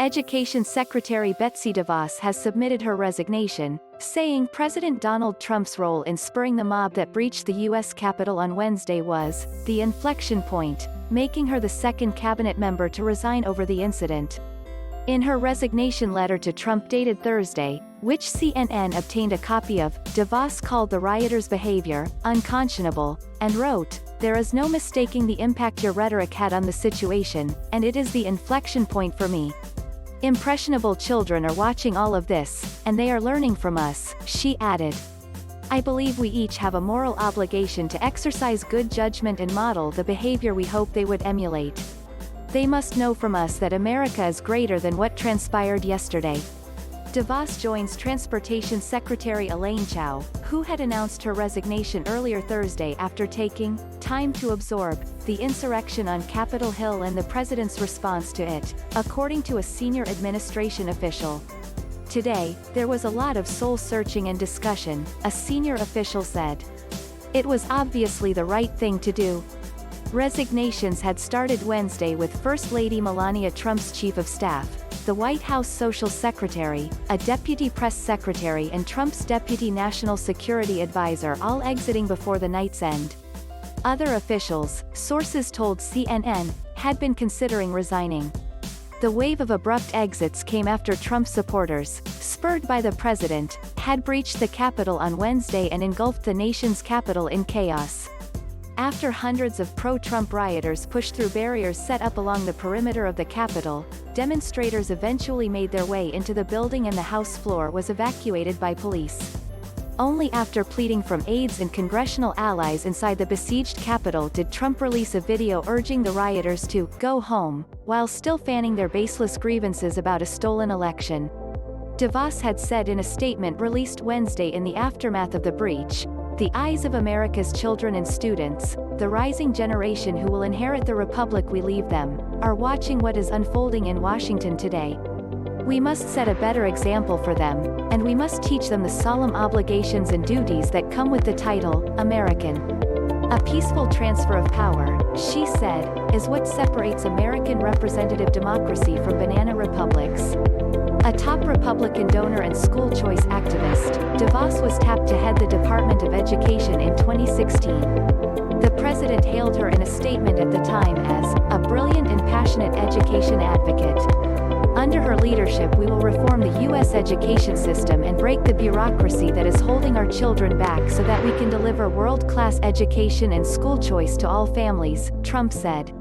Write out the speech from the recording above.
Education Secretary Betsy DeVos has submitted her resignation, saying President Donald Trump's role in spurring the mob that breached the U.S. Capitol on Wednesday was the inflection point, making her the second cabinet member to resign over the incident. In her resignation letter to Trump dated Thursday, which CNN obtained a copy of, DeVos called the rioters' behavior unconscionable, and wrote, "There is no mistaking the impact your rhetoric had on the situation, and it is the inflection point for me. Impressionable children are watching all of this, and they are learning from us," she added. "I believe we each have a moral obligation to exercise good judgment and model the behavior we hope they would emulate. They must know from us that America is greater than what transpired yesterday." DeVos joins Transportation Secretary Elaine Chao, who had announced her resignation earlier Thursday after taking time to absorb the insurrection on Capitol Hill and the president's response to it, according to a senior administration official. "Today, there was a lot of soul-searching and discussion," a senior official said. "It was obviously the right thing to do." Resignations had started Wednesday with First Lady Melania Trump's chief of staff, the White House social secretary, a deputy press secretary and Trump's deputy national security advisor all exiting before the night's end. Other officials, sources told CNN, had been considering resigning. The wave of abrupt exits came after Trump supporters, spurred by the president, had breached the Capitol on Wednesday and engulfed the nation's capital in chaos. After hundreds of pro-Trump rioters pushed through barriers set up along the perimeter of the Capitol, demonstrators eventually made their way into the building and the House floor was evacuated by police. Only after pleading from aides and congressional allies inside the besieged Capitol did Trump release a video urging the rioters to go home, while still fanning their baseless grievances about a stolen election. DeVos had said in a statement released Wednesday in the aftermath of the breach, "The eyes of America's children and students, the rising generation who will inherit the republic we leave them, are watching what is unfolding in Washington today. We must set a better example for them, and we must teach them the solemn obligations and duties that come with the title, American. A peaceful transfer of power," she said, "is what separates American representative democracy from banana republics." A top Republican donor and school choice activist, DeVos was tapped to head the Department of Education in 2016. The president hailed her in a statement at the time as a brilliant and passionate education advocate. "Under her leadership we will reform the U.S. education system and break the bureaucracy that is holding our children back so that we can deliver world-class education and school choice to all families," Trump said.